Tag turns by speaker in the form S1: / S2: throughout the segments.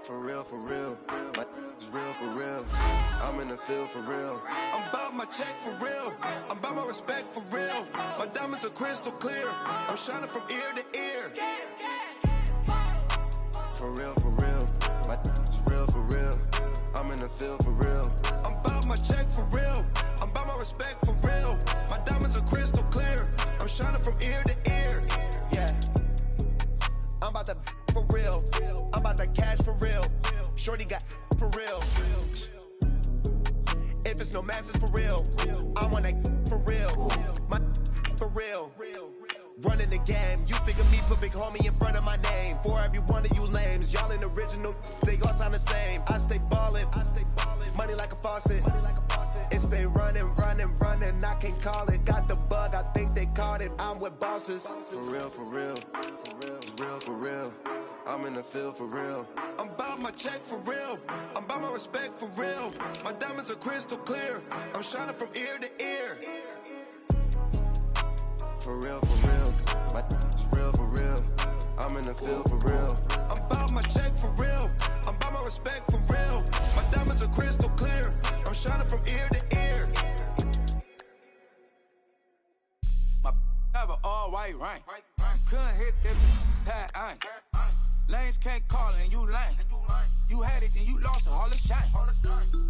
S1: For real, my is real for real. I'm in the field for real. I'm about my check for real. I'm about my respect for real. My diamonds are crystal clear. I'm shining from ear to ear. For real, my is real for real. I'm in the field for real. I'm about my check for real. I'm about my respect for real. My diamonds are crystal clear. I'm shining from ear to ear. Yeah. I'm about to for real. I'm about to cash for real. Shorty got for real. If it's no masses for real, I want that for real. My for real. Running the game. You speak of me, put big homie in front of my name. For every one of you lames, y'all ain't original. They all sound the same. I stay ballin'. Money like a faucet. It stay running. I can't call it. Got the bug, I think they caught it. I'm with bosses. For real. It's real for real. I'm in the field for real. I'm about my check for real. I'm about my respect for real. My diamonds are crystal clear. I'm shining from ear to ear. For real. My is real for real. I'm in the field for real. I'm about my check for real. I'm about my respect for real. My diamonds are crystal clear. I'm shining from ear to ear.
S2: My have an all white ring. Couldn't hit this pat ain't. Lanes can't call it and you lame. You had it and you lost it, all the shame.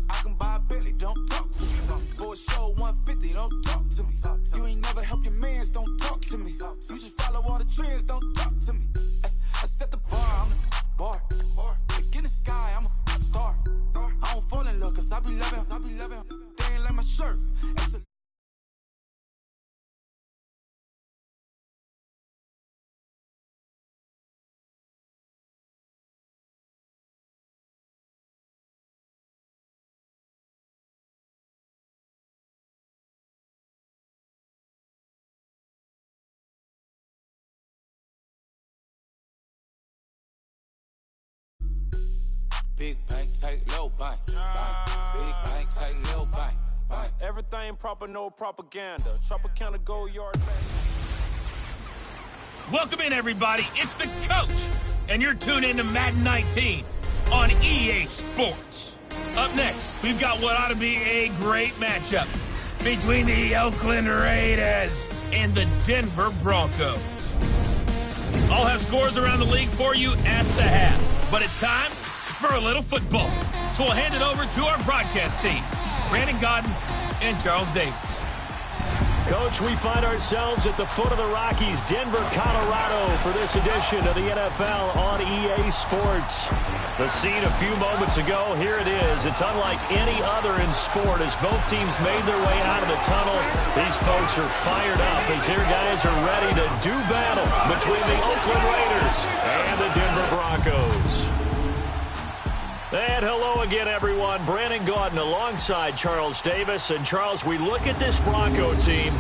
S2: I can buy a Billy, don't talk to me. For a show 150, don't talk to me. You ain't never helped your mans, don't talk to me. You just follow all the trends, don't talk to me. I set the bar, I'm the bar. Like in the sky, I'm a star. I don't fall in love, cause I be loving. They ain't like my shirt. Big bank, take little bank. Big bank, take little bank.
S3: Everything proper, no propaganda. Tropicana Gold Yard back.
S4: Welcome in, everybody. It's the coach, and you're tuned in to Madden 19 on EA Sports. Up next, we've got what ought to be a great matchup between the Oakland Raiders and the Denver Broncos. I'll have scores around the league for you at the half, but it's time for a little football. So we'll hand it over to our broadcast team, Brandon Godden and Charles Davis.
S5: Coach, we find ourselves at the foot of the Rockies, Denver, Colorado, for this edition of the NFL on EA Sports. The scene a few moments ago, here it is. It's unlike any other in sport as both teams made their way out of the tunnel. These folks are fired up as their guys are ready to do battle between the Oakland Raiders and the Denver Broncos. And hello again, everyone. Brandon Gaudin alongside Charles Davis. And, Charles, we look at this Bronco team,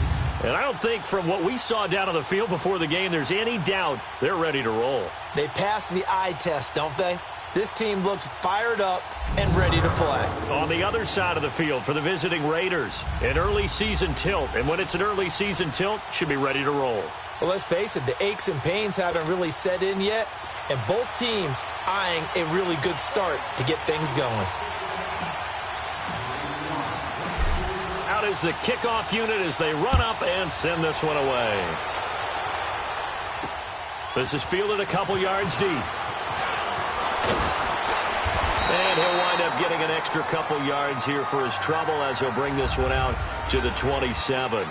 S5: and I don't think from what we saw down on the field before the game there's any doubt they're ready to roll.
S6: They passed the eye test, don't they? This team looks fired up and ready to play.
S5: On the other side of the field for the visiting Raiders, an early season tilt. And when it's an early season tilt, should be ready to roll.
S6: Well, let's face it, the aches and pains haven't really set in yet. And both teams eyeing a really good start to get things going.
S5: Out is the kickoff unit as they run up and send this one away. This is fielded a couple yards deep. And he'll wind up getting an extra couple yards here for his trouble as he'll bring this one out to the 27.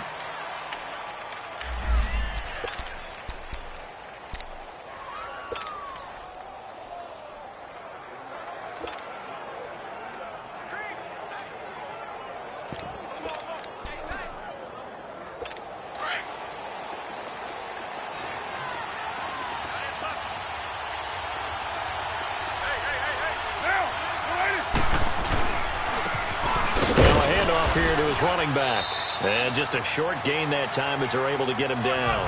S5: Here to his running back. And just a short gain that time as they're able to get him down.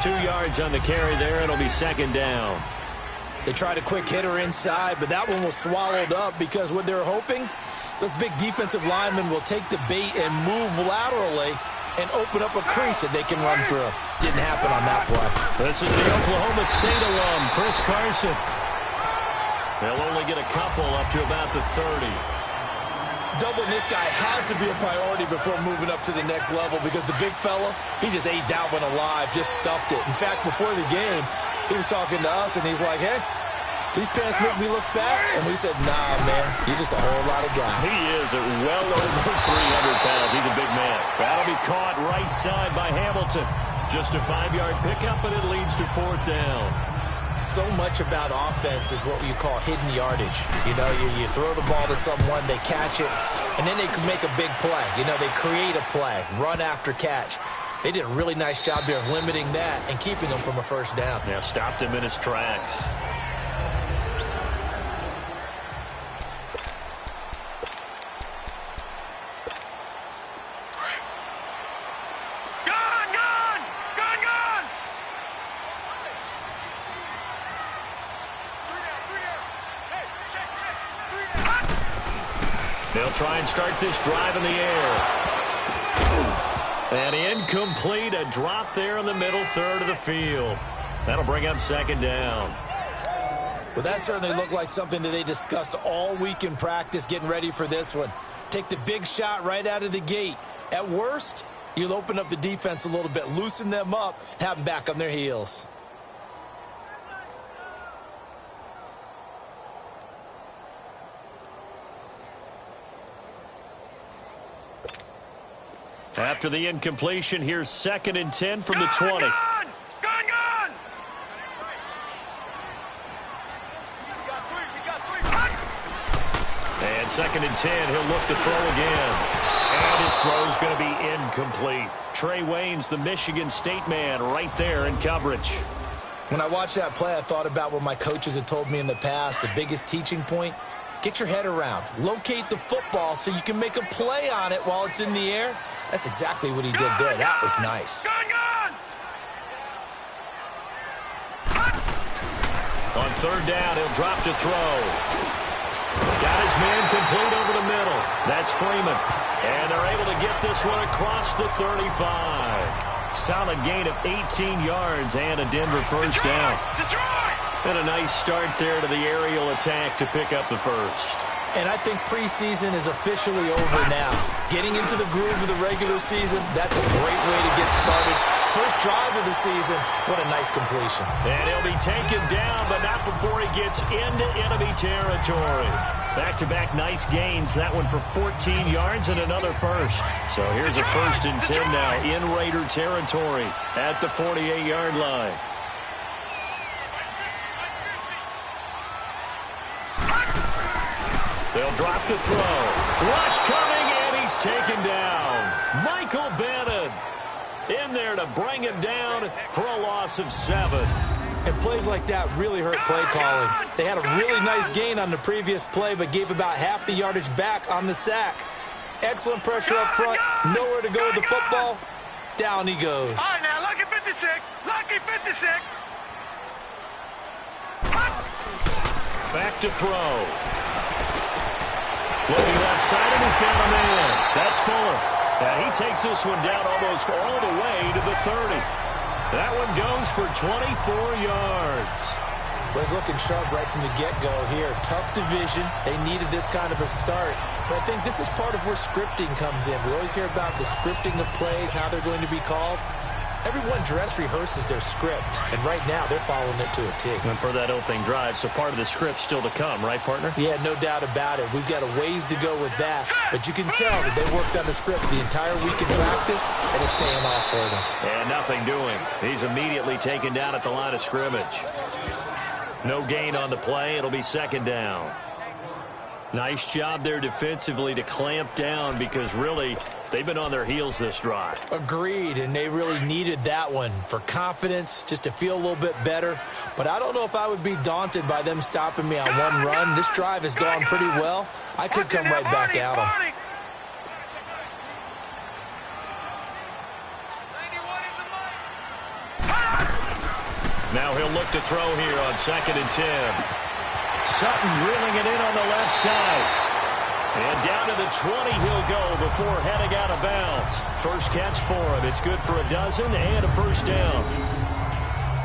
S5: 2 yards on the carry there. It'll be second down.
S6: They tried a quick hitter inside, but that one was swallowed up because what they're hoping, those big defensive linemen will take the bait and move laterally and open up a crease that they can run through. Didn't happen on that play.
S5: This is the Oklahoma State alum, Chris Carson. They'll only get a couple up to about the 30.
S6: Doubling this guy has to be a priority before moving up to the next level because the big fella, he just ate that one alive, just stuffed it. In fact, before the game, he was talking to us, and he's like, hey, these pants make me look fat. And we said, nah, man, you're just a whole lot of guy.
S5: He is at well over 300 pounds. He's a big man. That'll be caught right side by Hamilton. Just a 5-yard pickup, and it leads to 4th down.
S6: So much about offense is what you call hidden yardage. You know, you throw the ball to someone, they catch it, and then they can make a big play. You know, they create a play, run after catch. They did a really nice job there of limiting that and keeping him from a first down.
S5: Yeah, stopped him in his tracks. They'll try and start this drive in the air. And incomplete, a drop there in the middle third of the field. That'll bring up 2nd down.
S6: Well, that certainly looked like something that they discussed all week in practice getting ready for this one. Take the big shot right out of the gate. At worst, you'll open up the defense a little bit, loosen them up, have them back on their heels.
S5: After the incompletion, here's 2nd and 10 from the 20.
S4: Gone!
S5: And 2nd and 10, he'll look to throw again. And his throw's going to be incomplete. Trey Waynes, the Michigan State man, right there in coverage.
S6: When I watched that play, I thought about what my coaches had told me in the past. The biggest teaching point, get your head around. Locate the football so you can make a play on it while it's in the air. That's exactly what he did there. That was nice.
S5: On 3rd down, he'll drop to throw. Got his man complete over the middle. That's Freeman. And they're able to get this one across the 35. Solid gain of 18 yards and a Denver first down. And a nice start there to the aerial attack to pick up the first.
S6: And I think preseason is officially over now. Getting into the groove of the regular season, that's a great way to get started. First drive of the season, what a nice completion.
S5: And he'll be taken down, but not before he gets into enemy territory. Back-to-back nice gains. That one for 14 yards and another first. So here's a 1st and 10 now in Raider territory at the 48-yard line. They'll drop to throw. Rush coming, and he's taken down. Michael Bannon in there to bring him down for a loss of 7.
S6: And plays like that really hurt play calling. They had a really nice gain on the previous play, but gave about half the yardage back on the sack. Excellent pressure up front. Nowhere to go with the football. Down he goes.
S4: All right, now, lucky 56. Lucky 56.
S5: Back to throw. Looking left side, and he's got a man. That's Fuller. And he takes this one down almost all the way to the 30. That one goes for 24 yards.
S6: Well, he's looking sharp right from the get-go here. Tough division. They needed this kind of a start. But I think this is part of where scripting comes in. We always hear about the scripting of plays, how they're going to be called. Everyone dress rehearses their script, and right now they're following it to a T.
S5: And for that opening drive, so part of the script still to come, right, partner?
S6: Yeah, no doubt about it. We've got a ways to go with that, but you can tell that they worked on the script the entire week in practice, and it's paying off for them.
S5: And nothing doing. He's immediately taken down at the line of scrimmage. No gain on the play. It'll be 2nd down. Nice job there defensively to clamp down because really they've been on their heels this drive.
S6: Agreed, and they really needed that one for confidence, just to feel a little bit better. But I don't know if I would be daunted by them stopping me on one run. This drive has gone pretty well. I could come right back at them.
S5: Now he'll look to throw here on 2nd and 10. Sutton reeling it in on the left side. And down to the 20 he'll go before heading out of bounds. First catch for him. It's good for a dozen and a first down.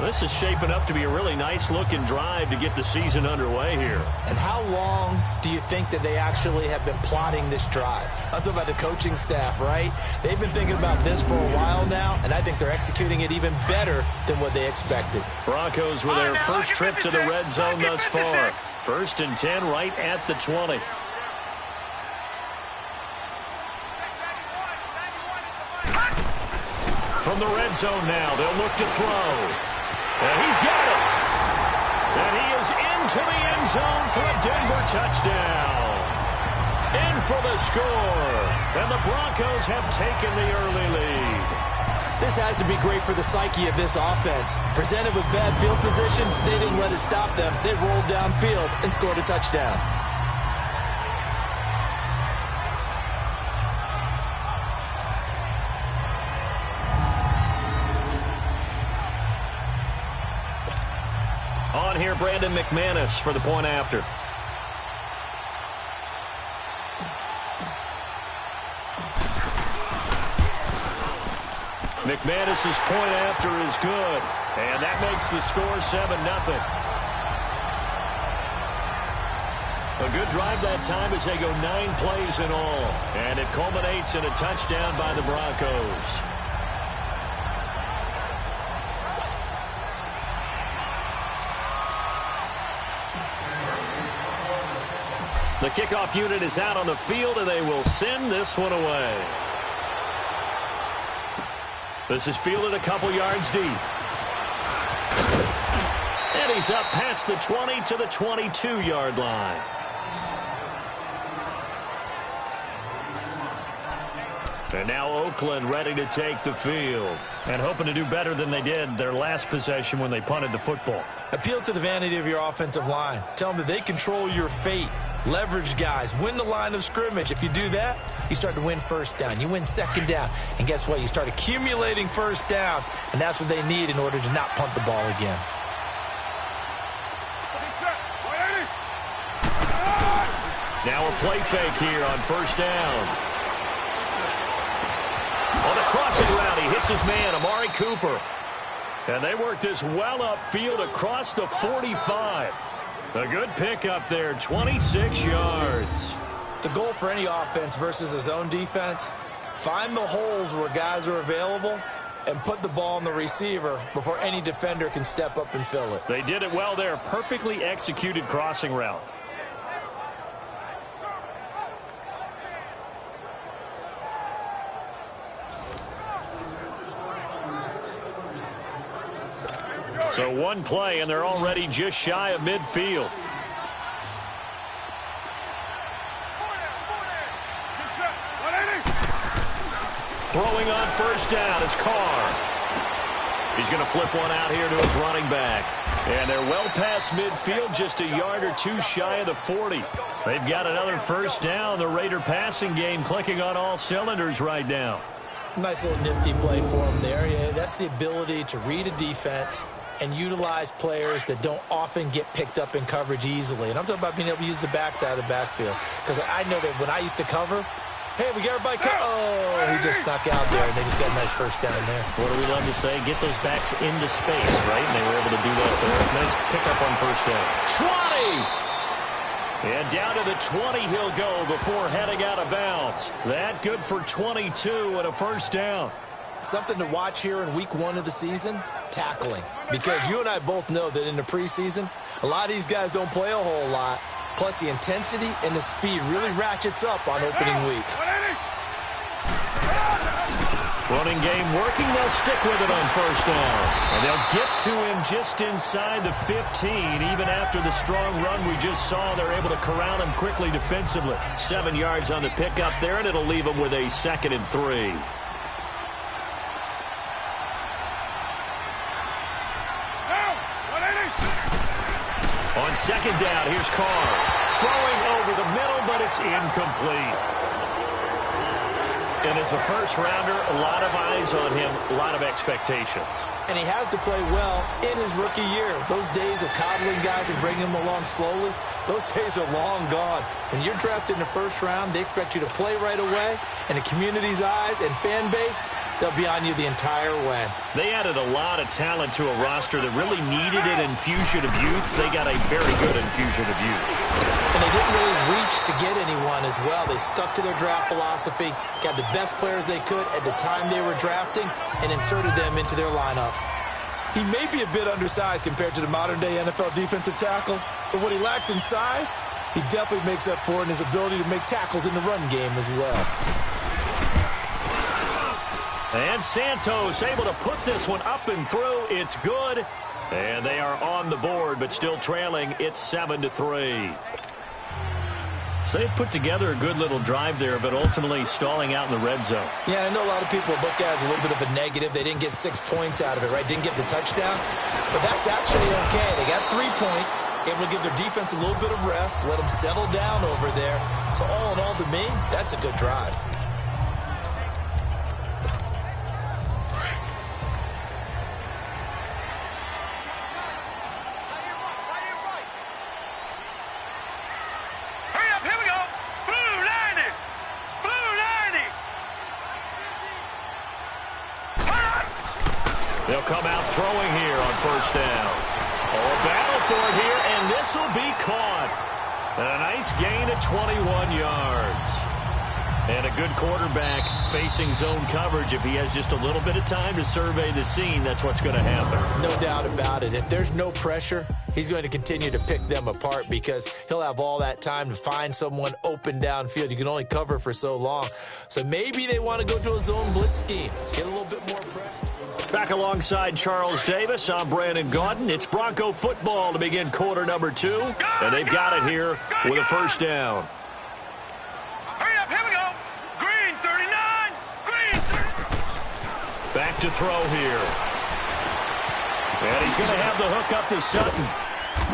S5: This is shaping up to be a really nice-looking drive to get the season underway here.
S6: And how long do you think that they actually have been plotting this drive? I'm talking about the coaching staff, right? They've been thinking about this for a while now, and I think they're executing it even better than what they expected.
S5: Broncos with their first trip to the red zone thus far. 1st and 10 right at the 20. From the red zone now, they'll look to throw. And he's got it. And he is into the end zone for a Denver touchdown. In for the score. And the Broncos have taken the early lead.
S6: This has to be great for the psyche of this offense. Presented with bad field position, they didn't let it stop them. They rolled downfield and scored a touchdown.
S5: On here, Brandon McManus for the point after. McManus's point after is good, and that makes the score 7-0. A good drive that time as they go 9 plays in all, and it culminates in a touchdown by the Broncos. The kickoff unit is out on the field, and they will send this one away. This is fielded a couple yards deep. And he's up past the 20 to the 22-yard line. And now Oakland ready to take the field and hoping to do better than they did their last possession when they punted the football.
S6: Appeal to the vanity of your offensive line. Tell them that they control your fate. Leverage guys. Win the line of scrimmage. If you do that, you start to win first down. You win second down. And guess what? You start accumulating first downs. And that's what they need in order to not punt the ball again.
S5: Now a play fake here on first down. On the crossing route, he hits his man, Amari Cooper. And they work this well upfield across the 45. A good pickup there, 26 yards.
S6: The goal for any offense versus a zone defense, find the holes where guys are available and put the ball on the receiver before any defender can step up and fill it.
S5: They did it well there. Perfectly executed crossing route. So one play, and they're already just shy of midfield. Throwing on first down is Carr. He's going to flip one out here to his running back. And they're well past midfield, just a yard or two shy of the 40. They've got another first down. The Raider passing game clicking on all cylinders right now.
S6: Nice little nifty play for him there. Yeah, that's the ability to read a defense and utilize players that don't often get picked up in coverage easily. And I'm talking about being able to use the backside of the backfield. Because I know that when I used to cover, hey, we got everybody oh, he just snuck out there, and they just got a nice first down there.
S5: What do we love to say? Get those backs into space, right? And they were able to do that there. Nice pickup on first down. 20! And down to the 20 he'll go before heading out of bounds. That good for 22 and a first down.
S6: Something to watch here in week 1 of the season, tackling. Because you and I both know that in the preseason, a lot of these guys don't play a whole lot. Plus, the intensity and the speed really ratchets up on opening week.
S5: Running game working. They'll stick with it on first down. And they'll get to him just inside the 15. Even after the strong run we just saw, they're able to corral him quickly defensively. 7 yards on the pickup there, and it'll leave him with a 2nd and 3. On second down, here's Carr. Throwing over the middle, but it's incomplete. And as a first-rounder, a lot of eyes on him, a lot of expectations.
S6: And he has to play well in his rookie year. Those days of coddling guys and bringing them along slowly, those days are long gone. When you're drafted in the first round, they expect you to play right away. And the community's eyes and fan base, they'll be on you the entire way.
S5: They added a lot of talent to a roster that really needed an infusion of youth. They got a very good infusion of youth.
S6: And they didn't really reach to get anyone as well. They stuck to their draft philosophy, got the best players they could at the time they were drafting, and inserted them into their lineup. He may be a bit undersized compared to the modern-day NFL defensive tackle, but what he lacks in size, he definitely makes up for in his ability to make tackles in the run game as well.
S5: And Santos able to put this one up and through. It's good. And they are on the board, but still trailing. It's 7-3. So they've put together a good little drive there, but ultimately stalling out in the red zone.
S6: Yeah, I know a lot of people look at it as a little bit of a negative. They didn't get 6 points out of it, right? Didn't get the touchdown. But that's actually okay. They got 3 points, able to give their defense a little bit of rest, let them settle down over there. So all in all, to me, that's a good drive.
S5: They'll come out throwing here on first down. Oh, a battle for it here, and this will be caught. And a nice gain of 21 yards. And a good quarterback facing zone coverage. If he has just a little bit of time to survey the scene, that's what's going to happen.
S6: No doubt about it. If there's no pressure, he's going to continue to pick them apart because he'll have all that time to find someone open downfield. You can only cover for so long. So maybe they want to go to a zone blitz scheme, get a little bit more pressure.
S5: Back alongside Charles Davis, I'm Brandon Gaudin. It's Bronco football to begin quarter number 2. And they've got it here with a first down.
S2: Hurry up, here we go. Green 39, green 39.
S5: Back to throw here. And he's going to have the hook up to Sutton.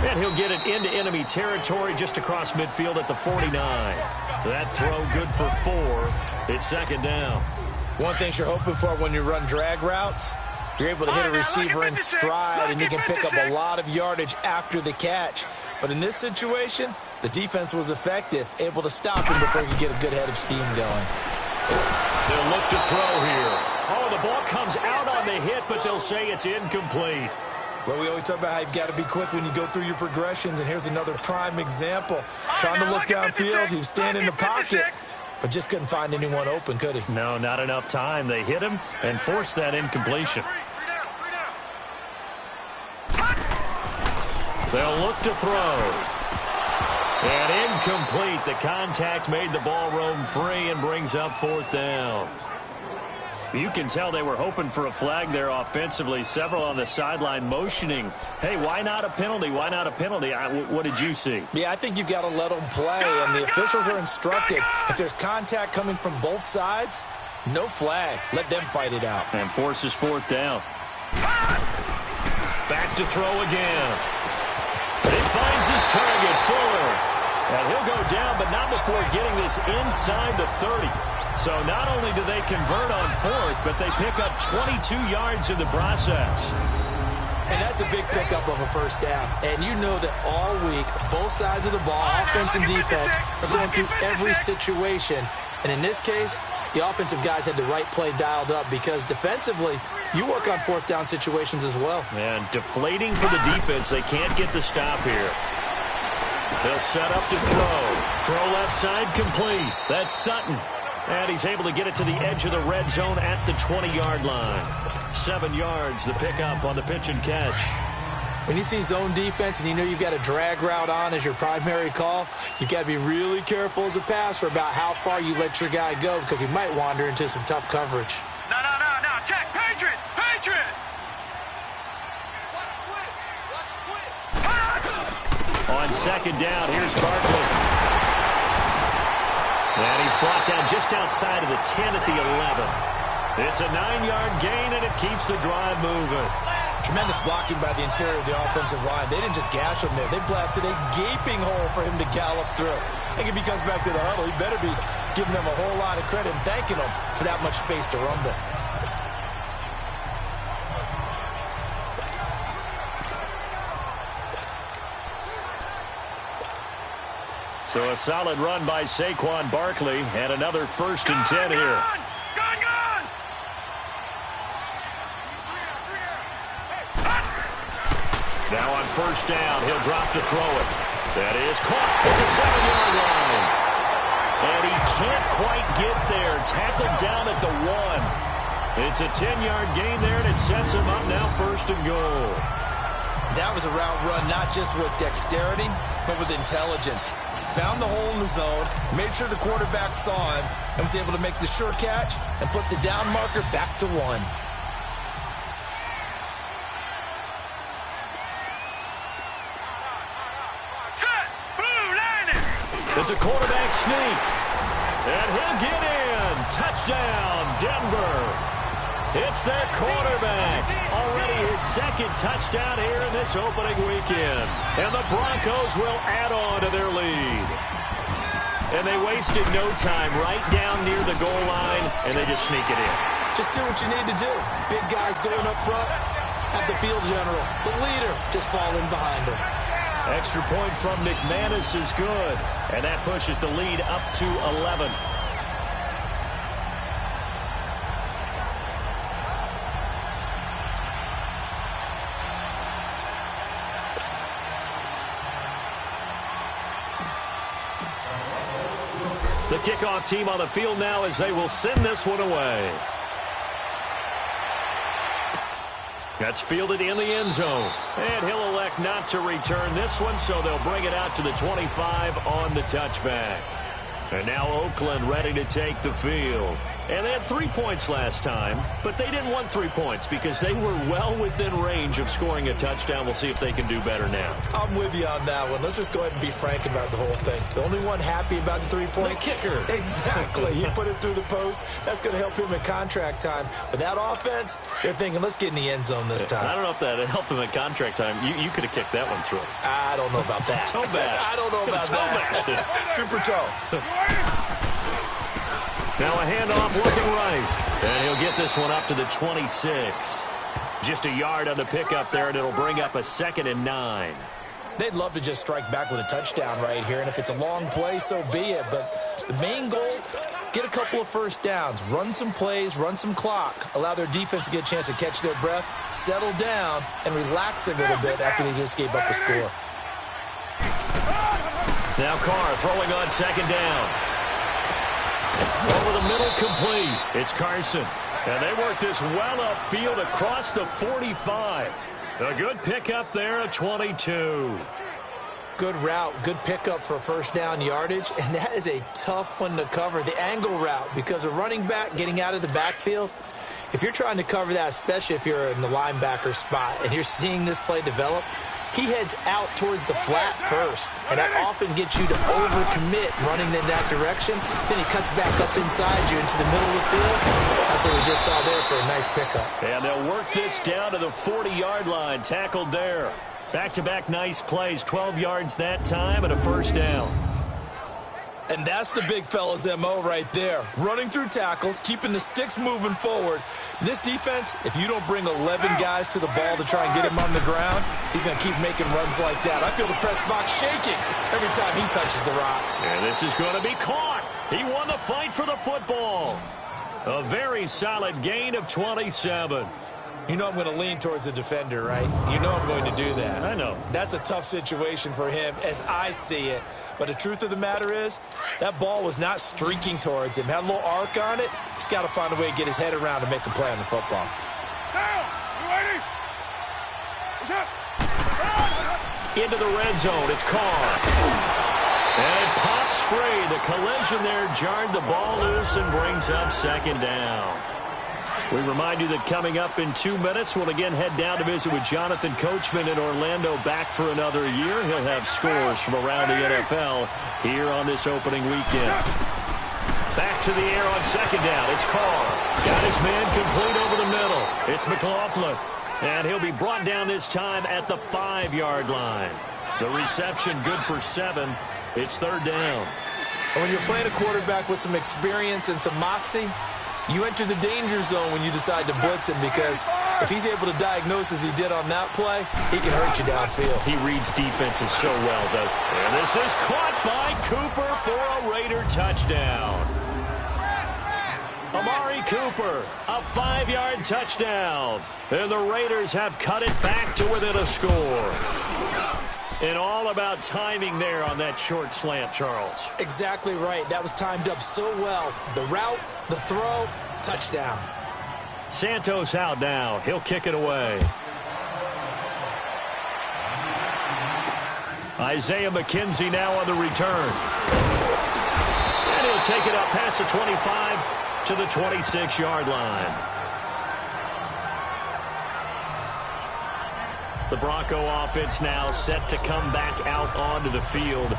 S5: And he'll get it into enemy territory just across midfield at the 49. That throw good for 4. It's second down.
S6: One thing you're hoping for when you run drag routes, you're able to hit a receiver in stride, and you can pick up a lot of yardage after the catch. But in this situation, the defense was effective, able to stop him before he could get a good head of steam going.
S5: They'll look to throw here. Oh, the ball comes out on the hit, but they'll say it's incomplete.
S6: Well, we always talk about how you've got to be quick when you go through your progressions, and here's another prime example. Trying to look downfield, he was standing in the pocket, but just couldn't find anyone open, could he?
S5: No, not enough time. They hit him and forced that incompletion. They'll look to throw. And incomplete. The contact made the ball roam free and brings up fourth down. You can tell they were hoping for a flag there offensively. Several on the sideline motioning. Hey, why not a penalty? Why not a penalty? What did you see?
S6: Yeah, I think you've got to let them play, and the officials are instructed. If there's contact coming from both sides, no flag. Let them fight it out.
S5: And forces fourth down. Back to throw again. He finds his target, Fuller. And he'll go down, but not before getting this inside the 30. So not only do they convert on fourth, but they pick up 22 yards in the process.
S6: And that's a big pickup of a first down. And you know that all week, both sides of the ball, offense and defense, are going through every situation. And in this case, the offensive guys had the right play dialed up because defensively, you work on fourth down situations as well.
S5: And deflating for the defense. They can't get the stop here. They'll set up to throw. Throw left side complete. That's Sutton. And he's able to get it to the edge of the red zone at the 20-yard line. 7 yards, the pickup on the pitch and catch.
S6: When you see zone defense and you know you've got a drag route on as your primary call, you've got to be really careful as a passer about how far you let your guy go because he might wander into some tough coverage.
S2: No. Check. Patriot.
S5: On second down, here's Barkley. And he's brought down just outside of the 10 at the 11. It's a 9-yard gain, and it keeps the drive moving.
S6: Tremendous blocking by the interior of the offensive line. They didn't just gash him there. They blasted a gaping hole for him to gallop through. I think if he comes back to the huddle, he better be giving them a whole lot of credit and thanking them for that much space to rumble.
S5: So a solid run by Saquon Barkley and another 1st and 10 here. Now on 1st down, he'll drop to throw it. That is caught at the 7-yard line. And he can't quite get there. Tackled down at the 1. It's a 10-yard gain there, and it sets him up now 1st and goal.
S6: That was a route run not just with dexterity, but with intelligence. Found the hole in the zone, made sure the quarterback saw him, and was able to make the sure catch and flip the down marker back to 1.
S5: It's a quarterback sneak. And he'll get in. Touchdown, Denver. It's their quarterback. Already his 2nd touchdown here in this opening weekend. And the Broncos will add on to their lead. And they wasted no time right down near the goal line, and they just sneak it in.
S6: Just do what you need to do. Big guys going up front. Have the field general, the leader, just fall in behind him.
S5: Extra point from McManus is good. And that pushes the lead up to 11. The kickoff team on the field now as they will send this one away. That's fielded in the end zone. And he'll elect not to return this one, so they'll bring it out to the 25 on the touchback. And now Oakland ready to take the field. And they had 3 points last time, but they didn't want 3 points because they were well within range of scoring a touchdown. We'll see if they can do better now.
S6: I'm with you on that one. Let's just go ahead and be frank about the whole thing. The only one happy about the 3-point?
S5: The kicker.
S6: Exactly. He put it through the post. That's going to help him in contract time. But that offense, they're thinking, let's get in the end zone this time.
S5: I don't know if that helped him in contract time. You could have kicked that one through.
S6: I don't know about that.
S5: Toe bash.
S6: I don't know about that. Super toe.
S5: Now a handoff looking right. And he'll get this one up to the 26. Just a yard on the pickup there, and it'll bring up a 2nd and 9.
S6: They'd love to just strike back with a touchdown right here, and if it's a long play, so be it. But the main goal, get a couple of 1st downs, run some plays, run some clock, allow their defense to get a chance to catch their breath, settle down, and relax a little bit after they just gave up a score.
S5: Now Carr throwing on 2nd down. Over the middle, complete. It's Carson. And they work this well upfield across the 45. A good pickup there at 22.
S6: Good route, good pickup for 1st down yardage, and that is a tough one to cover. The angle route, because a running back getting out of the backfield, if you're trying to cover that, especially if you're in the linebacker spot and you're seeing this play develop, he heads out towards the flat first, and that often gets you to overcommit running in that direction. Then he cuts back up inside you into the middle of the field. That's what we just saw there for a nice pickup.
S5: And they'll work this down to the 40-yard line, tackled there. Back-to-back nice plays, 12 yards that time and a 1st down.
S6: And that's the big fella's MO right there. Running through tackles, keeping the sticks moving forward. This defense, if you don't bring 11 guys to the ball to try and get him on the ground, he's going to keep making runs like that. I feel the press box shaking every time he touches the rock.
S5: And this is going to be caught. He won the fight for the football. A very solid gain of 27.
S6: You know I'm going to lean towards the defender, right? You know I'm going to do that.
S5: I know.
S6: That's a tough situation for him as I see it. But the truth of the matter is, that ball was not streaking towards him. Had a little arc on it. He's got to find a way to get his head around and make a play on the football.
S5: Into the red zone. It's Carr. And it pops free. The collision there jarred the ball loose and brings up 2nd down. We remind you that coming up in 2 minutes, we'll again head down to visit with Jonathan Coachman in Orlando, back for another year. He'll have scores from around the NFL here on this opening weekend. Back to the air on 2nd down. It's Carr. Got his man complete over the middle. It's McLaughlin. And he'll be brought down this time at the 5-yard line. The reception good for 7. It's 3rd down.
S6: And when you're playing a quarterback with some experience and some moxie, you enter the danger zone when you decide to blitz him, because if he's able to diagnose as he did on that play, he can hurt you downfield.
S5: He reads defenses so well, does he? And this is caught by Cooper for a Raider touchdown. Amari Cooper, a 5-yard touchdown. And the Raiders have cut it back to within a score. And all about timing there on that short slant, Charles.
S6: Exactly right. That was timed up so well. The route, the throw, touchdown.
S5: Santos out now. He'll kick it away. Isaiah McKenzie now on the return. And he'll take it up past the 25 to the 26-yard line. The Bronco offense now set to come back out onto the field.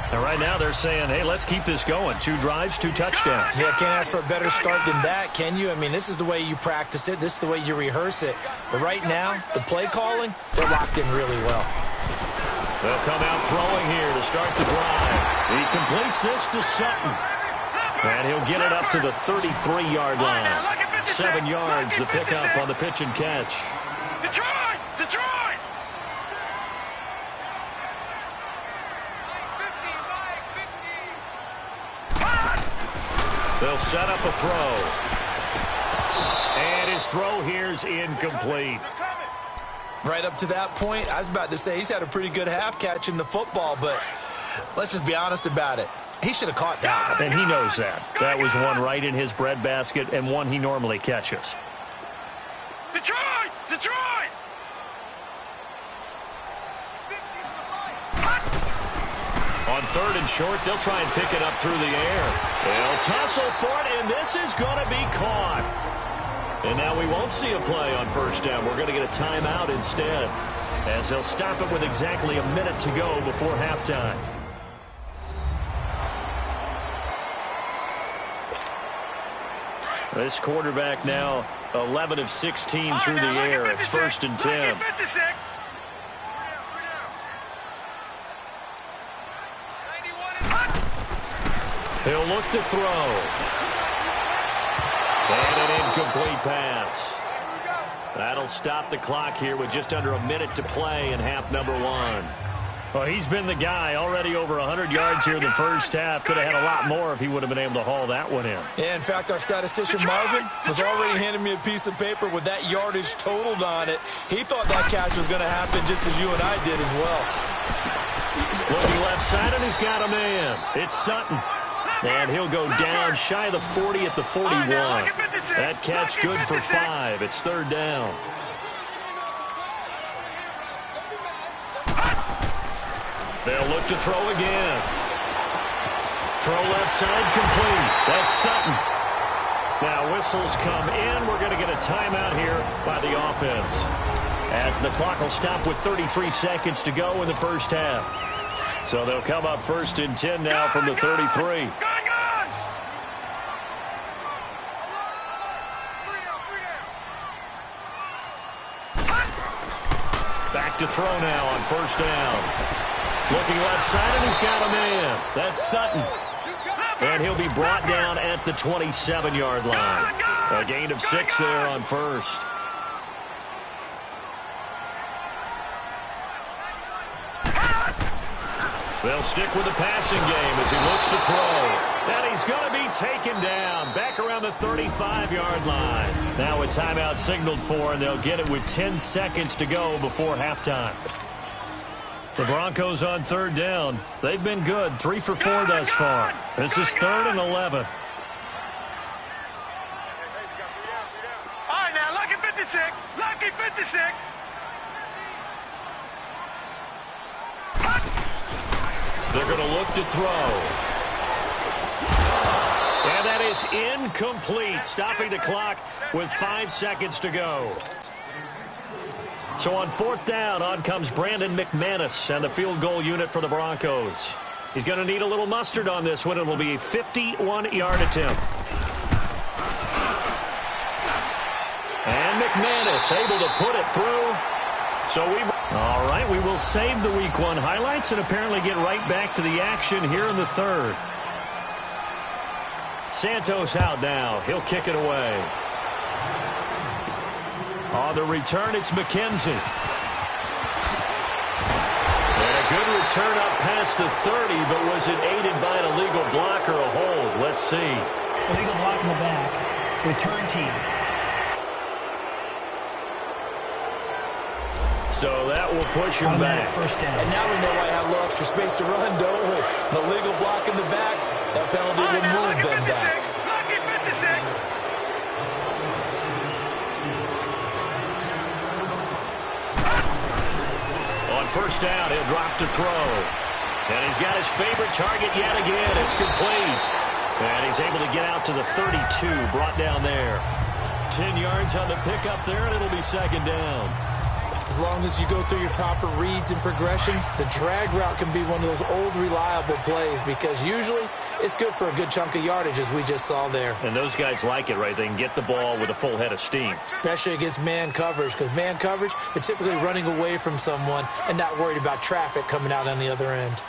S5: And right now they're saying, hey, let's keep this going. 2 drives, 2 touchdowns.
S6: Yeah, can't ask for a better start than that, can you? I mean, this is the way you practice it. This is the way you rehearse it. But right now, the play calling, they're locked in really well.
S5: They'll come out throwing here to start the drive. He completes this to Sutton. And he'll get it up to the 33-yard line. 7 yards, the pickup on the pitch and catch.
S2: Detroit! Detroit!
S5: They'll set up a throw. And his throw here's incomplete.
S6: Right up to that point, I was about to say he's had a pretty good half catching the football, but let's just be honest about it. He should have caught that.
S5: And he knows that. That was one right in his breadbasket and one he normally catches.
S2: Detroit! Detroit!
S5: On 3rd and short, they'll try and pick it up through the air. They'll tussle for it, and this is going to be caught. And now we won't see a play on 1st down. We're going to get a timeout instead, as they'll stop it with exactly a minute to go before halftime. This quarterback now 11 of 16 through the air. It's 1st and 10. He'll look to throw. And an incomplete pass. That'll stop the clock here with just under a minute to play in half number 1. Well, he's been the guy. Already over 100 yards here in the first half. Could have had a lot more if he would have been able to haul that one in.
S6: Yeah, in fact, our statistician Marvin was already handing me a piece of paper with that yardage totaled on it. He thought that catch was going to happen just as you and I did as well.
S5: Looking left side, and he's got a man. It's Sutton. And he'll go down shy of the 40 at the 41. That catch good for 5. It's 3rd down. They'll look to throw again. Throw left side complete. That's Sutton. Now whistles come in. We're going to get a timeout here by the offense, as the clock will stop with 33 seconds to go in the first half. So they'll come up 1st and 10 now from the 33. Back to throw now on 1st down. Looking left side, and he's got a man. That's Sutton. And he'll be brought down at the 27-yard line. A gain of 6 there on 1st. They'll stick with the passing game as he looks to throw. And he's going to be taken down back around the 35-yard line. Now a timeout signaled for, and they'll get it with 10 seconds to go before halftime. The Broncos on 3rd down. They've been good, 3 for 4 thus far. This is 3rd and 11.
S2: All right, now, lucky 56. Lucky 56.
S5: They're going to look to throw. And that is incomplete, stopping the clock with 5 seconds to go. So on 4th down, on comes Brandon McManus and the field goal unit for the Broncos. He's going to need a little mustard on this one. It will be a 51-yard attempt. And McManus able to put it through. All right, we will save the Week 1 highlights and apparently get right back to the action here in the 3rd. Santos out now. He'll kick it away. On the return, it's McKenzie. And a good return up past the 30, but was it aided by an illegal block or a hold? Let's see.
S7: Illegal block in the back. Return team.
S5: So that will push him back.
S7: First down.
S6: And now we know why I have a little extra space to run, don't we? An illegal block in the back. That penalty will move them back.
S2: Lucky 56.
S5: On first down, he'll drop to throw. And he's got his favorite target yet again. It's complete. And he's able to get out to the 32, brought down there. 10 yards on the pickup there, and it'll be second down.
S6: As long as you go through your proper reads and progressions, the drag route can be one of those old reliable plays because usually it's good for a good chunk of yardage, as we just saw there.
S5: And those guys like it, right? They can get the ball with a full head of steam.
S6: Especially against man coverage, because man coverage, they're typically running away from someone and not worried about traffic coming out on the other end.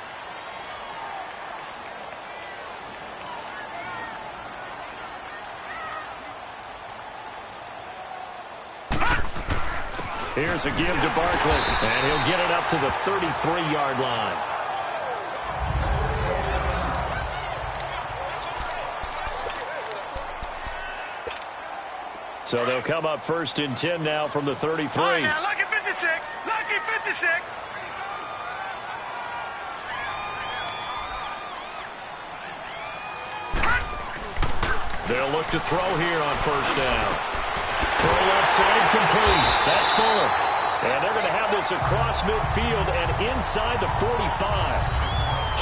S5: Here's a give to Barkley, and he'll get it up to the 33-yard line. So they'll come up first and 10 now from the 33.
S2: Oh, now, lucky 56. Lucky 56.
S5: They'll look to throw here on first down. Throw left side complete. That's Fuller. And they're going to have this across midfield and inside the 45.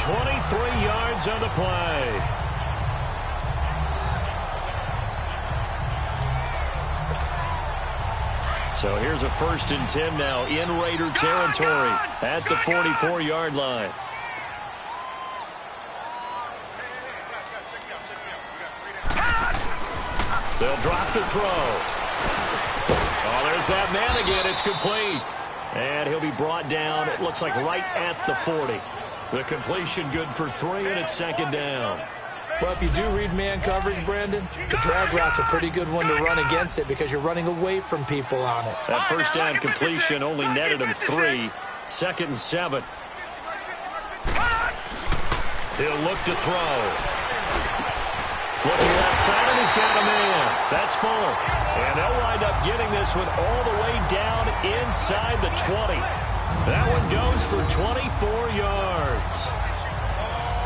S5: 23 yards on the play. So here's a first and 10 now in Raider territory at the 44-yard line. They'll drop to throw. Oh, there's that man again. It's complete. And he'll be brought down, it looks like right at the 40. The completion good for 3, and it's second down.
S6: Well, if you do read man coverage, Brandon, the drag route's a pretty good one to run against it because you're running away from people on it.
S5: That first down completion only netted him 3. Second and 7. He'll look to throw. Looking outside, and he's got a man. That's Fuller. And they'll wind up getting this one all the way down inside the 20. That one goes for 24 yards.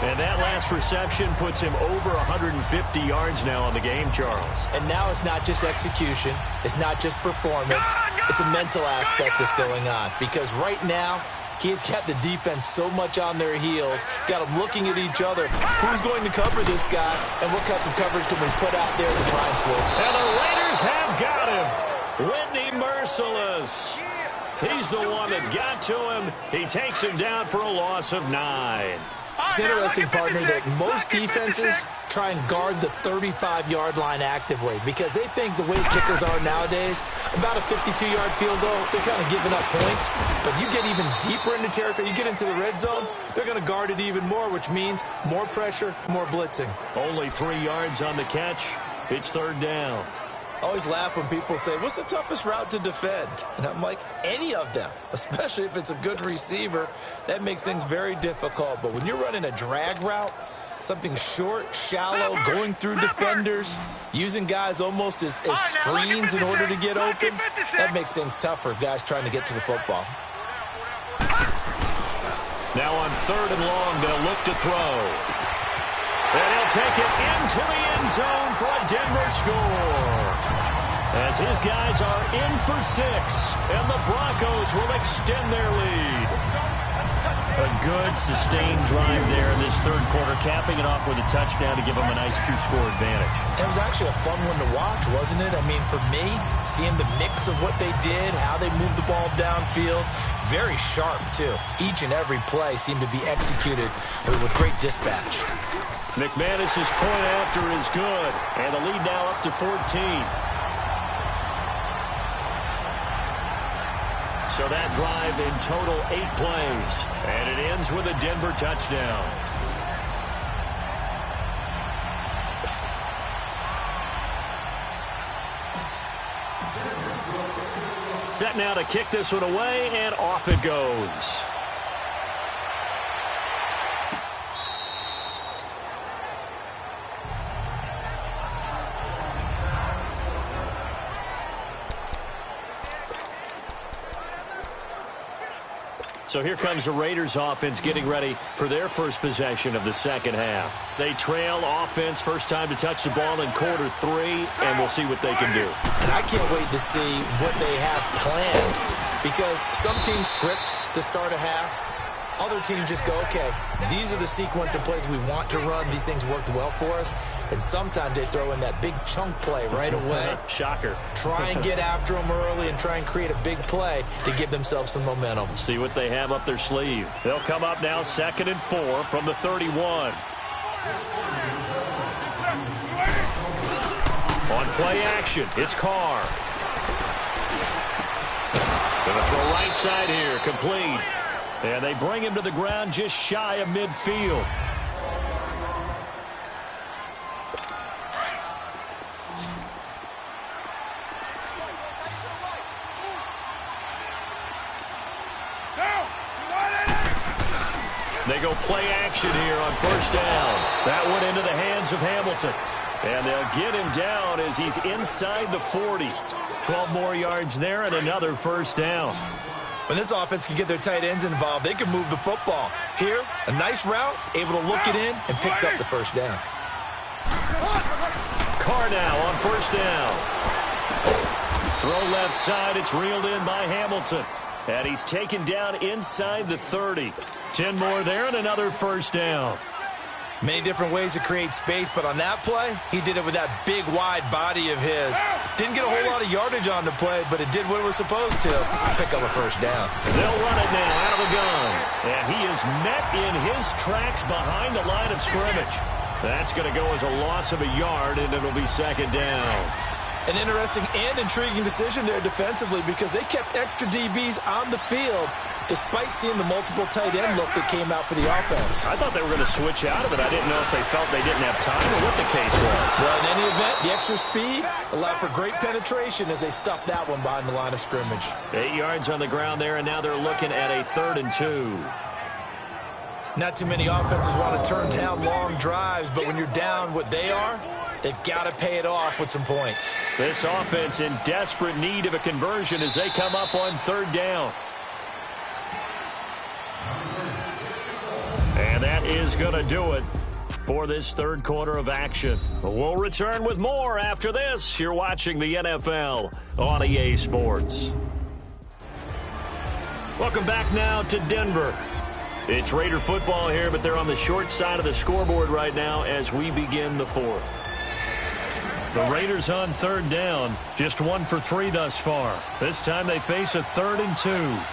S5: And that last reception puts him over 150 yards now on the game, Charles.
S6: And now it's not just execution. It's not just performance. It's a mental aspect that's going on. Because right now, he's got the defense so much on their heels, got them looking at each other. Who's going to cover this guy, and what type of coverage can we put out there to try and slow him?
S5: And the Raiders have got him. Whitney Merciless. He's the one that got to him. He takes him down for a loss of 9.
S6: It's interesting, partner, that most defenses try and guard the 35-yard line actively because they think the way kickers are nowadays, about a 52-yard field goal, they're kind of giving up points. But you get even deeper into territory, you get into the red zone, they're going to guard it even more, which means more pressure, more blitzing.
S5: Only 3 yards on the catch. It's third down.
S6: I always laugh when people say, what's the toughest route to defend? And I'm like, any of them, especially if it's a good receiver. That makes things very difficult. But when you're running a drag route, something short, shallow, going through defenders, using guys almost as screens in order to get open, that makes things tougher, guys trying to get to the football.
S5: Now on third and long, they'll look to throw. And he'll take it into the end zone for a Denver score. As his guys are in for 6, and the Broncos will extend their lead. A good, sustained drive there in this third quarter, capping it off with a touchdown to give them a nice 2-score advantage.
S6: It was actually a fun one to watch, wasn't it? I mean, for me, seeing the mix of what they did, how they moved the ball downfield, very sharp, too. Each and every play seemed to be executed with great dispatch.
S5: McManus's point after is good, and the lead now up to 14. So that drive in total 8 plays, and it ends with a Denver touchdown. Set now to kick this one away, and off it goes. So here comes the Raiders offense getting ready for their first possession of the second half. They trail offense, first time to touch the ball in quarter 3, and we'll see what they can do.
S6: And I can't wait to see what they have planned, because some teams script to start a half. Other teams just go, okay, these are the sequence of plays we want to run. These things worked well for us. And sometimes they throw in that big chunk play right away.
S5: Shocker.
S6: Try and get after them early and try and create a big play to give themselves some momentum.
S5: See what they have up their sleeve. They'll come up now 2nd and 4 from the 31. On play action, it's Carr. Gonna throw right side here, complete. And they bring him to the ground just shy of midfield. They go play action here on first down. That went into the hands of Hamilton. And they'll get him down as he's inside the 40. 12 more yards there and another first down.
S6: When this offense can get their tight ends involved, they can move the football. Here, a nice route, able to look it in, and picks up the first down.
S5: Carr now on first down. Throw left side, it's reeled in by Hamilton. And he's taken down inside the 30. 10 more there and another first down.
S6: Many different ways to create space, but on that play, he did it with that big, wide body of his. Didn't get a whole lot of yardage on the play, but it did what it was supposed to. Pick up a first down.
S5: They'll run it now out of the gun. And he is met in his tracks behind the line of scrimmage. That's going to go as a loss of a yard, and it'll be second down.
S6: An interesting and intriguing decision there defensively, because they kept extra DBs on the field despite seeing the multiple tight end look that came out for the offense.
S5: I thought they were going to switch out of it. I didn't know if they felt they didn't have time or what the case was.
S6: Well, in any event, the extra speed allowed for great penetration as they stuffed that one behind the line of scrimmage. 8
S5: yards on the ground there, and now they're looking at a 3rd and 2.
S6: Not too many offenses want to turn down long drives, but when you're down what they are, they've got to pay it off with some points.
S5: This offense in desperate need of a conversion as they come up on 3rd down. And that is going to do it for this third quarter of action. We'll return with more after this. You're watching the NFL on EA Sports. Welcome back now to Denver. It's Raider football here, but they're on the short side of the scoreboard right now as we begin the 4th. The Raiders on 3rd down, just 1 for 3 thus far. This time they face a 3rd and 2.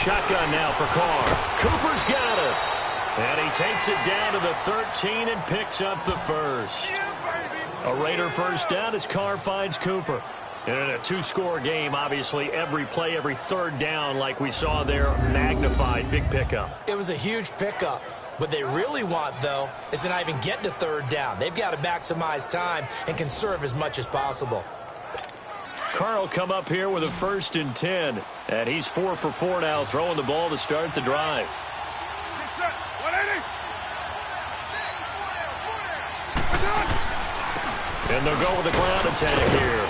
S5: Shotgun now for Carr. Cooper's got it. And he takes it down to the 13 and picks up the first. A Raider first down as Carr finds Cooper. And in a 2-score game, obviously, every play, every 3rd down, like we saw there, magnified. Big pickup.
S6: It was a huge pickup. What they really want, though, is to not even get to 3rd down. They've got to maximize time and conserve as much as possible.
S5: Carr will come up here with a 1st and 10. And he's 4 for 4 now, throwing the ball to start the drive. And they'll go with the ground attack here.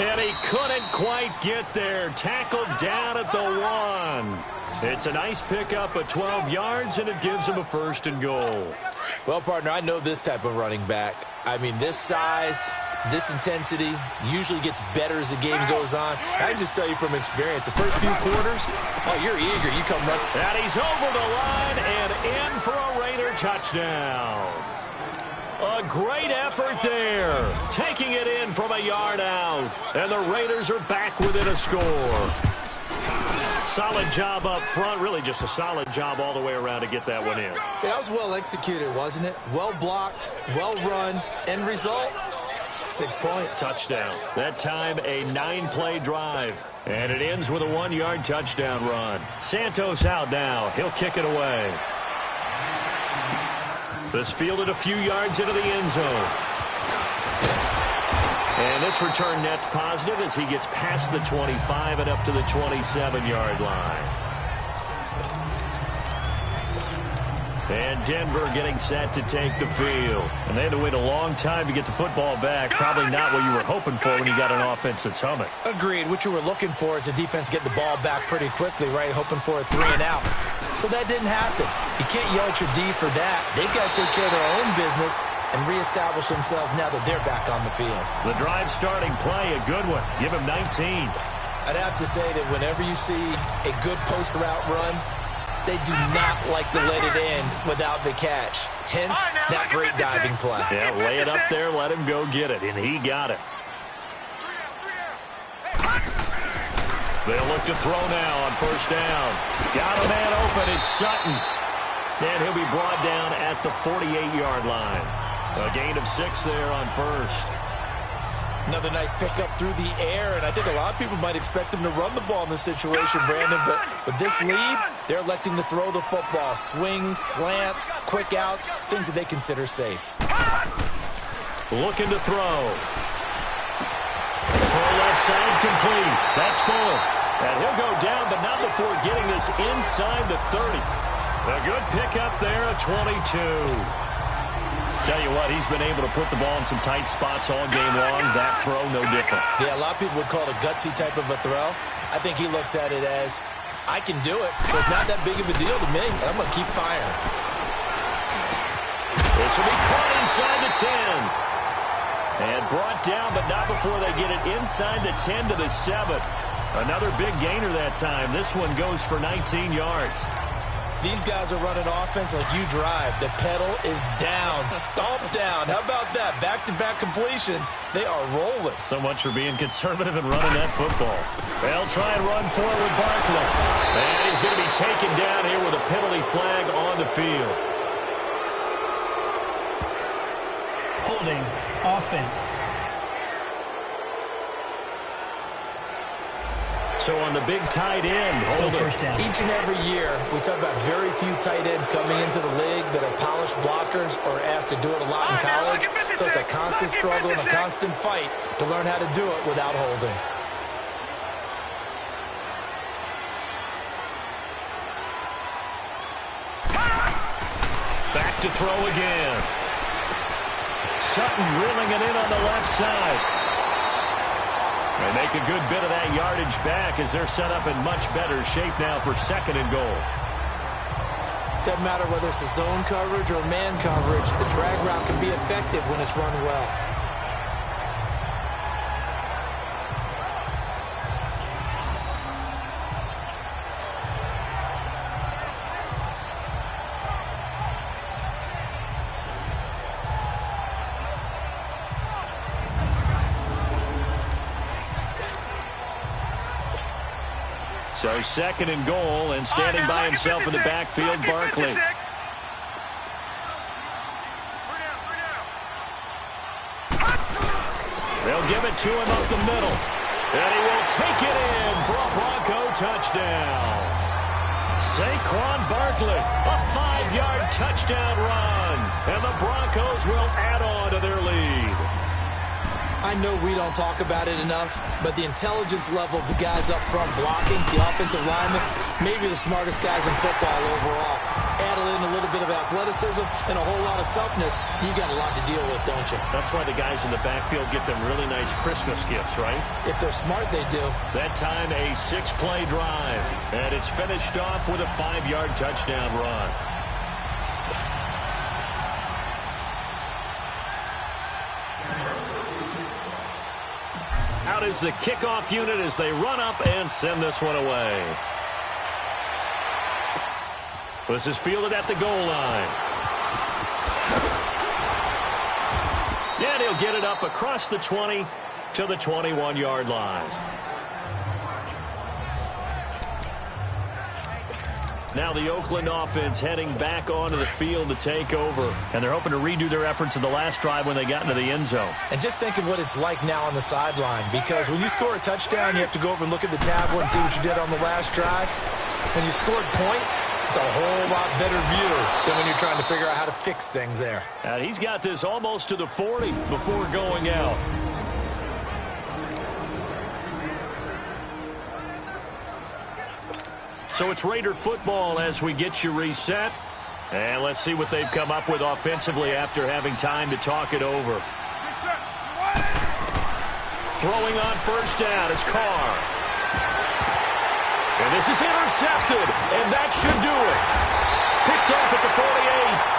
S5: And he couldn't quite get there. Tackled down at the 1. It's a nice pickup of 12 yards, and it gives him a 1st and goal.
S6: Well, partner, I know this type of running back. I mean, this size, this intensity usually gets better as the game goes on. I can just tell you from experience, the first few quarters, oh, you're eager. You come right.
S5: And he's over the line and in for a Raider touchdown. A great effort there, taking it in from a yard out. And the Raiders are back within a score. Solid job up front, really just a solid job all the way around to get that one in.
S6: That was well executed, wasn't it? Well blocked, well run. End result, 6 points.
S5: Touchdown. That time a 9-play drive. And it ends with a 1-yard touchdown run. Santos out now. He'll kick it away. This fielded a few yards into the end zone. And this return net's positive as he gets past the 25 and up to the 27-yard line. And Denver getting set to take the field. And they had to wait a long time to get the football back. Probably not what you were hoping for when you got an offense that's humming.
S6: Agreed. What you were looking for is the defense get the ball back pretty quickly, right? Hoping for a 3 and out. So that didn't happen. You can't yell at your D for that. They've got to take care of their own business and reestablish themselves now that they're back on the field.
S5: The drive starting play, a good one. Give him 19.
S6: I'd have to say that whenever you see a good post route run, they do not like to let it end without the catch. Hence, that great diving play.
S5: Yeah, lay it up there, let him go get it, and he got it. They'll look to throw now on first down. Got a man open, it's Sutton. And he'll be brought down at the 48-yard line. A gain of 6 there on first.
S6: Another nice pickup through the air, and I think a lot of people might expect him to run the ball in this situation, Brandon, but with this lead, they're electing to throw the football. Swings, slants, quick outs, things that they consider safe.
S5: Looking to throw. Throw left side complete. That's Fuller. And he'll go down, but not before getting this inside the 30. A good pickup there, a 22. Tell you what, he's been able to put the ball in some tight spots all game long. That throw, no different.
S6: Yeah, a lot of people would call it a gutsy type of a throw. I think he looks at it as, I can do it, so it's not that big of a deal to me, and I'm going to keep firing.
S5: This will be caught inside the 10. And brought down, but not before they get it inside the 10 to the 7. Another big gainer that time. This one goes for 19 yards.
S6: These guys are running offense like you drive. The pedal is down, stomped down. How about that? Back-to-back completions. They are rolling.
S5: So much for being conservative and running that football. They'll try and run forward with Barkley. And he's going to be taken down here with a penalty flag on the field.
S7: Holding offense.
S5: So on the big tight end,
S7: still first down.
S6: Each and every year, we talk about very few tight ends coming into the league that are polished blockers or asked to do it a lot in college. So it's a constant struggle and a constant fight to learn how to do it without holding.
S5: Back to throw again. Sutton reeling it in on the left side. They make a good bit of that yardage back as they're set up in much better shape now for 2nd and goal.
S6: Doesn't matter whether it's a zone coverage or man coverage, the drag route can be effective when it's run well.
S5: So 2nd and goal, and standing by himself in the backfield, Barkley. They'll give it to him up the middle. And he will take it in for a Bronco touchdown. Saquon Barkley, a 5-yard touchdown run. And the Broncos will add on to their lead.
S6: I know we don't talk about it enough, but the intelligence level of the guys up front blocking, the offensive linemen, maybe the smartest guys in football overall. Add in a little bit of athleticism and a whole lot of toughness, you got a lot to deal with, don't you?
S5: That's why the guys in the backfield get them really nice Christmas gifts, right?
S6: If they're smart, they do.
S5: That time, a 6-play drive. And it's finished off with a 5-yard touchdown run. Out is the kickoff unit as they run up and send this one away. This is fielded at the goal line. And he'll get it up across the 20 to the 21-yard line. Now the Oakland offense heading back onto the field to take over. And they're hoping to redo their efforts in the last drive when they got into the end zone.
S6: And just think of what it's like now on the sideline. Because when you score a touchdown, you have to go over and look at the tablet and see what you did on the last drive. When you scored points, It's a whole lot better view than when you're trying to figure out how to fix things there.
S5: And he's got this almost to the 40 before going out. So it's Raider football as we get you reset. And let's see what they've come up with offensively after having time to talk it over. Throwing on first down is Carr. And this is intercepted, and that should do it. Picked off at the 48.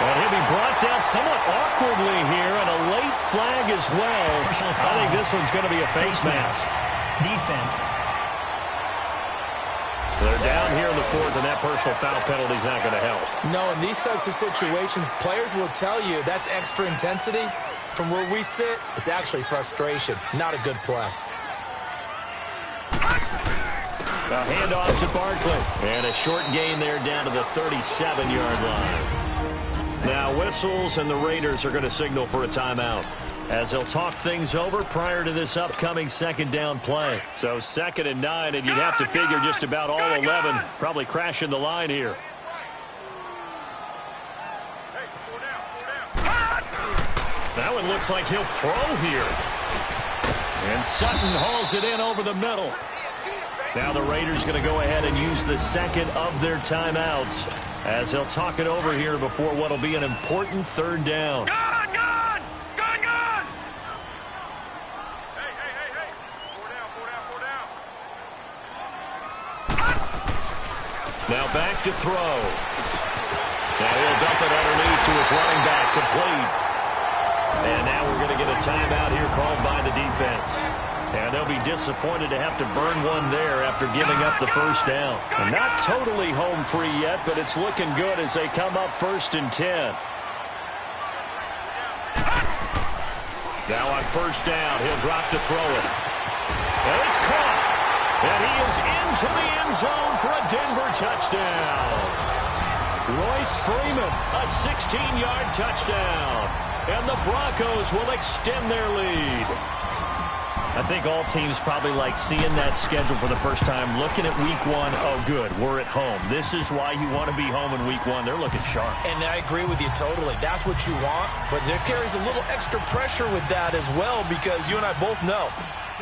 S5: And he'll be brought down somewhat awkwardly here, and a late flag as well. I think this one's going to be a face mask.
S7: Defense.
S5: They're down here in the fourth, and that personal foul penalty is not going to help.
S6: No, in these types of situations, players will tell you that's extra intensity. From where we sit, it's actually frustration. Not a good play.
S5: A handoff to Barkley. And a short gain there down to the 37-yard line. Now whistles, and the Raiders are going to signal for a timeout as they'll talk things over prior to this upcoming second down play. So 2nd and 9, and you'd have to figure just about all 11 probably crashing the line here. That one looks like he'll throw here. And Sutton hauls it in over the middle. Now the Raiders going to go ahead and use the second of their timeouts as they'll talk it over here before what will be an important third down.
S2: Gone! Gone! Gone! Gone! Hey! 4 down.
S5: Now back to throw. Now he'll dump it underneath to his running back, complete. And now we're going to get a timeout here called by the defense. And they'll be disappointed to have to burn one there after giving up the first down. And not totally home free yet, but it's looking good as they come up 1st and 10. Now on first down, he'll drop to throw it. And it's caught. And he is into the end zone for a Denver touchdown. Royce Freeman, a 16-yard touchdown. And the Broncos will extend their lead. I think all teams probably like seeing that schedule for the first time, looking at week 1. Oh, good, we're at home. This is why you want to be home in week 1. They're looking sharp.
S6: And I agree with you totally. That's what you want. But there carries a little extra pressure with that as well, because you and I both know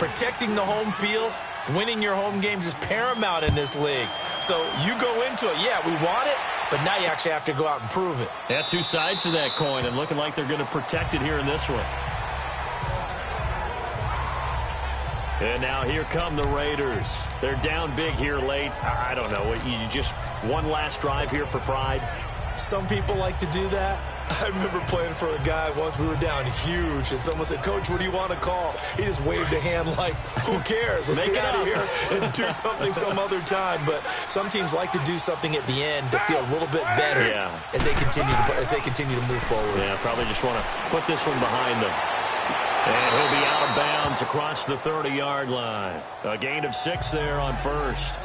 S6: protecting the home field, winning your home games is paramount in this league. So you go into it, yeah, we want it, but now you actually have to go out and prove it.
S5: Yeah, two sides to that coin, and looking like they're going to protect it here in this one. And now here come the Raiders. They're down big here late. I don't know. You just one last drive here for pride?
S6: Some people like to do that. I remember playing for a guy once. We were down huge, and someone said, "Coach, what do you want to call?" He just waved a hand like, who cares? Let's get out of here and do something some other time. But some teams like to do something at the end to feel a little bit better as they continue to move forward.
S5: Yeah, probably just want to put this one behind them. And he'll be out of bounds across the 30-yard line. A gain of 6 there on first.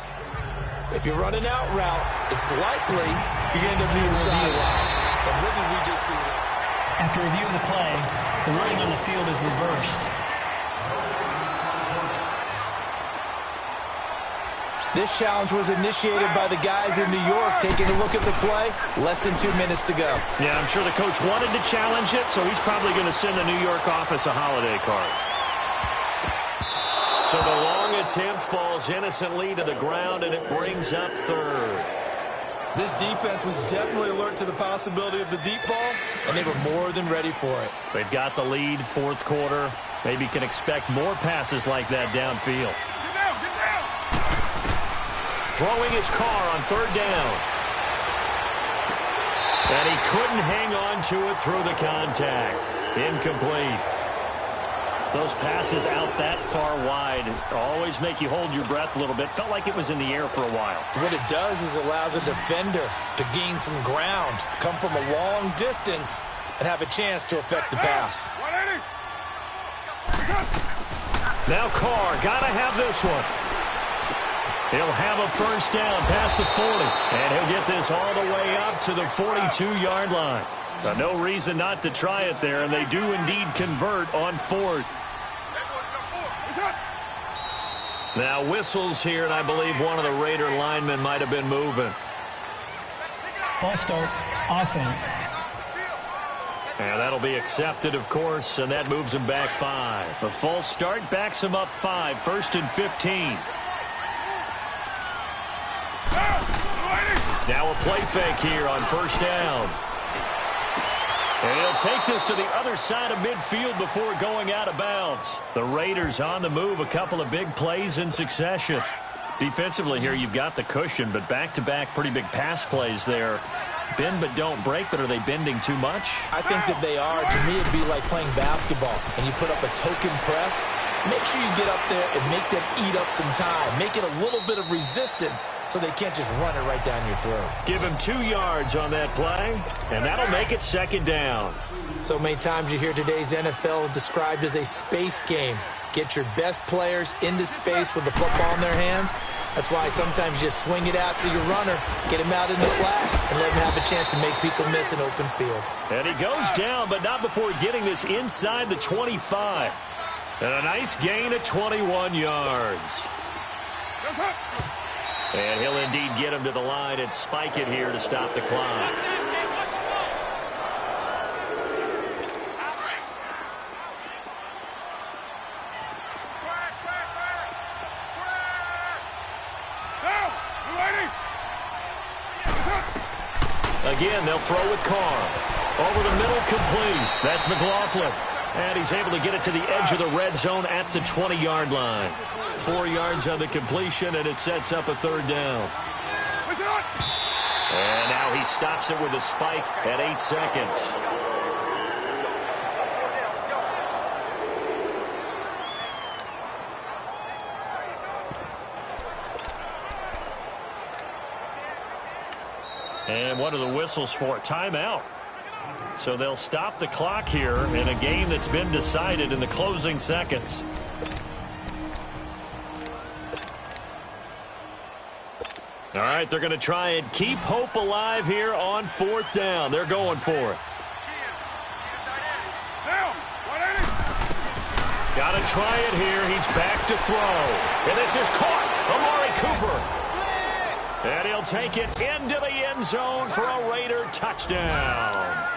S6: If you run an out route, it's likely you're going to end up near the sideline. But what did we just see?
S7: After review of the play, the running on the field is reversed.
S6: This challenge was initiated by the guys in New York. Taking a look at the play, less than 2 minutes to go.
S5: Yeah, I'm sure the coach wanted to challenge it, so he's probably going to send the New York office a holiday card. So the long attempt falls innocently to the ground, and it brings up third.
S6: This defense was definitely alert to the possibility of the deep ball, and they were more than ready for it.
S5: They've got the lead, fourth quarter. Maybe can expect more passes like that downfield. Throwing his car on third down. And he couldn't hang on to it through the contact. Incomplete. Those passes out that far wide always make you hold your breath a little bit. Felt like it was in the air for a while.
S6: What it does is allows a defender to gain some ground, come from a long distance, and have a chance to affect the pass.
S5: Now Carr, got to have this one. He'll have a first down past the 40, and he'll get this all the way up to the 42-yard line. No reason not to try it there, and they do indeed convert on fourth. Now whistles here, and I believe one of the Raider linemen might have been moving.
S7: False start, offense.
S5: And that'll be accepted, of course, and that moves him back 5. The false start backs him up 5, 1st and 15. Now a play fake here on 1st down. And he'll take this to the other side of midfield before going out of bounds. The Raiders on the move, a couple of big plays in succession. Defensively here, you've got the cushion, but back-to-back pretty big pass plays there. Bend but don't break, but are they bending too much?
S6: I think that they are. To me, it'd be like playing basketball, and you put up a token press. Make sure you get up there and make them eat up some time. Make it a little bit of resistance so they can't just run it right down your throat.
S5: Give him 2 yards on that play, and that'll make it 2nd down.
S6: So many times you hear today's NFL described as a space game. Get your best players into space with the football in their hands. That's why sometimes you just swing it out to your runner, get him out in the flat, and let him have a chance to make people miss an open field.
S5: And he goes down, but not before getting this inside the 25. And a nice gain of 21 yards. And he'll indeed get him to the line and spike it here to stop the clock. Again, they'll throw with Carr. Over the middle, complete. That's McLaughlin. And he's able to get it to the edge of the red zone at the 20-yard line. 4 yards on the completion, and it sets up a 3rd down. And now he stops it with a spike at 8 seconds. And what are the whistles for? Timeout. So they'll stop the clock here in a game that's been decided in the closing seconds. All right, they're going to try and keep hope alive here on 4th down. They're going for it. Got to try it here. He's back to throw. And this is caught. Amari Cooper. And he'll take it into the end zone for a Raider touchdown.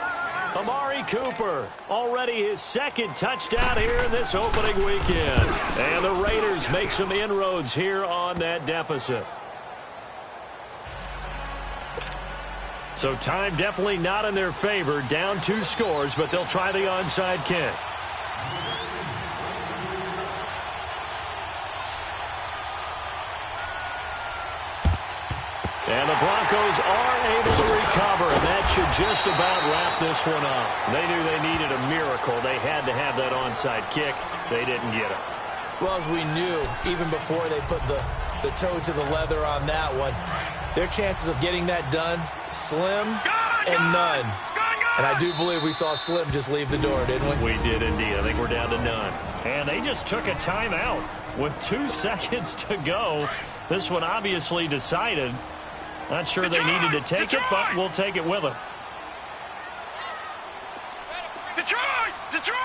S5: Amari Cooper, already his 2nd touchdown here in this opening weekend. And the Raiders make some inroads here on that deficit. So time definitely not in their favor. Down 2 scores, but they'll try the onside kick. And the Broncos are able to recover, and that should just about wrap this one up. They knew they needed a miracle. They had to have that onside kick. They didn't get it.
S6: Well, as we knew, even before they put the toe to the leather on that one, their chances of getting that done, slim and none. And I do believe we saw Slim just leave the door, didn't we?
S5: We did indeed. I think we're down to none. And they just took a timeout with 2 seconds to go. This one obviously decided. Not sure they needed to take it, but we'll take it with them.
S2: Detroit! Detroit!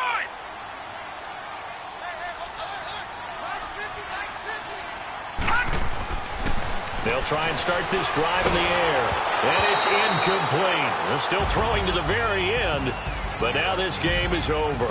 S5: They'll try and start this drive in the air. And it's incomplete. They're still throwing to the very end, but now this game is over.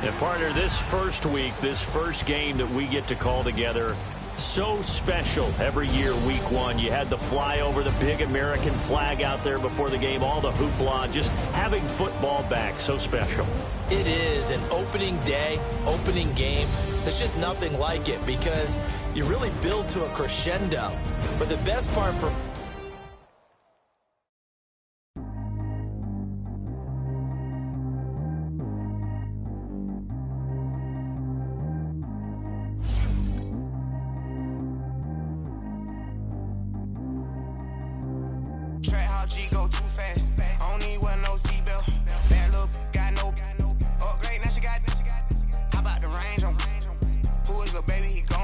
S5: And partner, this first week, this first game that we get to call together, so special every year, week 1. You had the flyover, the big American flag out there before the game, all the hoopla, just having football back, so special.
S6: It is an opening day, opening game. There's just nothing like it because you really build to a crescendo. But the best part for
S2: G go too fast. I don't need one no seatbelt. Bad little got no upgrade. Now she got. How about the range on? Who is the baby? He go.